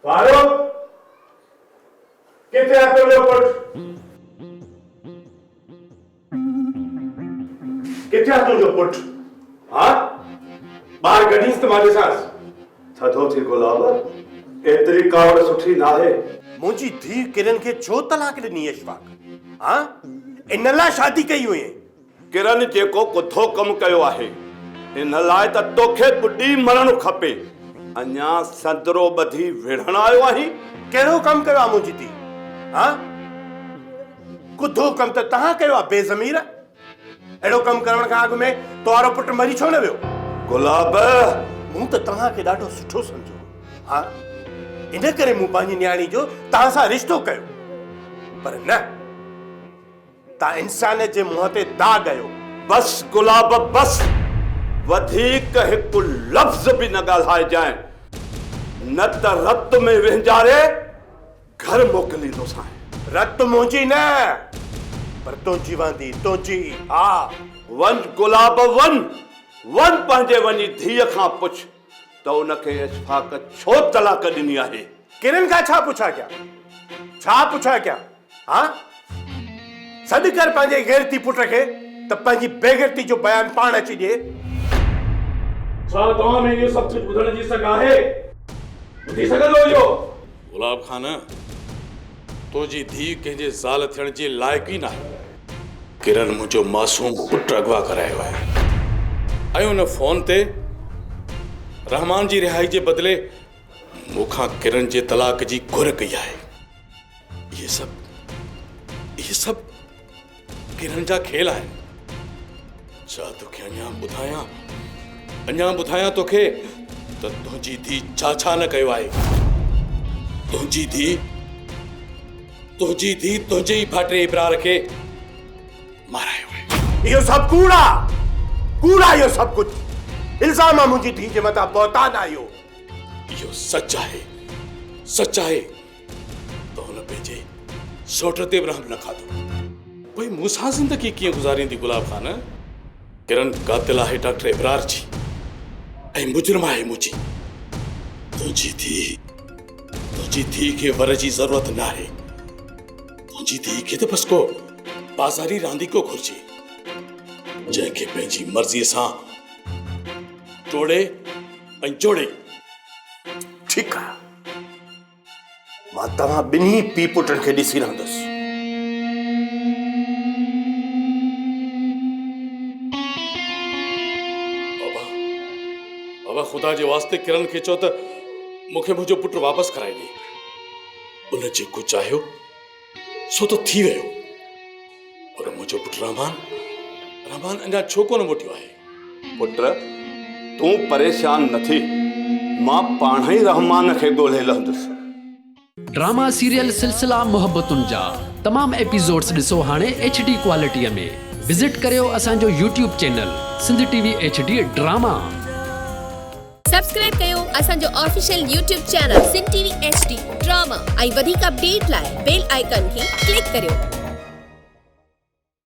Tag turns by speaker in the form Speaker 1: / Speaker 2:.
Speaker 1: फारूक किथे है तुझो पुट? किथे है तुझो पुट? हाँ बाहर गडीस तुम्हारे साथ
Speaker 2: थधो थी गुलाब एतरी कावड़ सुठी ना है।
Speaker 1: मुझी धी किरण के छो तलाक ॾिनी अशफाक? हाँ इन लाइ शादी कई हुई
Speaker 2: किरण जेको कुथो कम कयो आहे इन लाइ त तोखे बुढ़ी मरण खपे। अञा संदरो बधी विढ़ण आयो आही।
Speaker 1: कहिड़ो कम कयो आहे मुंहिंजी धी? हाँ कुधो कम त तव्हां कयो आहे बेज़मीर। अहिड़ो कम करण खां अॻु में तोहारो पुट मरी छो न वियो?
Speaker 2: गुलाब
Speaker 1: मूं त तव्हांखे ॾाढो सुठो सम्झो। हाँ इन करे मूं पंहिंजी न्याणी जो तव्हां सां रिश्तो कयो, पर न तव्हां इंसानियत जे मुंहं ते दाग आयो।
Speaker 2: बस गुलाब बस वधीक हिकु लफ्ज़ भी न ॻाल्हाइजांइ न त रत में विंजारे घर मोकिलींदोसांइ।
Speaker 1: रत मुंहिंजी न पर तुंहिंजी वंदी तुंहिंजी। हा
Speaker 2: वन गुलाब वन वन पंहिंजे वञी धीअ खां पुछ त उनखे इशफाक छो तलाक ॾिनी आहे।
Speaker 1: किरण का छा पुछा क्या? छा पुछा क्या? हाँ सॾु कर पंहिंजे गैरती पुट खे त पंहिंजी बेगैरती जो बयान पाण अची ॾिए।
Speaker 3: छा तव्हां में इहो सभु कुझु ॿुधण जी सघ आहे? ॿुधी सघंदो इहो?
Speaker 4: गुलाब खान तुंहिंजी धीउ कंहिंजे ज़ाल थियण जे लाइक़ु ई नाहे। किरण मुंहिंजो मासूम पुटु अगवा करायो आहे ऐं उन फोन ते रहमान जी रिहाई जे बदिले मूंखां किरण जे तलाक जी घुर कई आहे। इहे सभु किरण जा खेल आहिनि। छा तोखे अञा ॿुधायां तोखे त तुंहिंजी धीउ छा न कयो आहे। तुंहिंजी धीउ तुंहिंजे ई भाइटे इब्रार खे मारायो आहे।
Speaker 1: इहो सभु कूड़ा इहो सभु कुझु इल्ज़ाम आहे मुंहिंजी धीउ जे मथां बहतान आयो।
Speaker 4: इहो सच आहे त हुन पंहिंजे सौट ते बि रहम न खाधो। भई मूंसां ज़िंदगी कीअं गुज़ारींदी गुलाब खान? किरण कातिल आहे डॉक्टर इब्रार जी ऐं मुजरिम आहे मुंहिंजी। तुंहिंजी धीउ खे वर जी ज़रूरत न आहे। तुंहिंजी धीउ खे त बस को बाज़ारी रांदीको घुर्जे जंहिंखे पंहिंजी मर्ज़ीअ सां टोड़े ऐं जोड़े।
Speaker 1: ठीकु आहे मां तव्हां ॿिन्ही पीउ पुटनि खे ॾिसी रहंदुसि।
Speaker 4: बाबा ख़ुदा जे वास्ते किरण खे चओ त मूंखे मुंहिंजो पुटु वापसि कराए ॾे। उन जेको चाहियो सो त थी वियो, पर मुंहिंजो पुटु रहमान अञा छो कोन मोटियो आहे।
Speaker 2: पुत्र तूं परेशान न थी, मां पाण ई रहमान खे ॻोल्हे लहंदुसि।
Speaker 5: ड्रामा सीरियल सिलसिला मोहब्बतुनि जा तमाम एपिसोड्स ॾिसो हाणे HD क्वालिटीअ में। विज़िट करियो असांजो YouTube channel Sindh TV HD drama.
Speaker 6: Subscribe कयो असांजो official YouTube channel Sindh TV HD drama ऐं वधीक अपडेट लाइ बेल आइकन खे क्लिक करियो।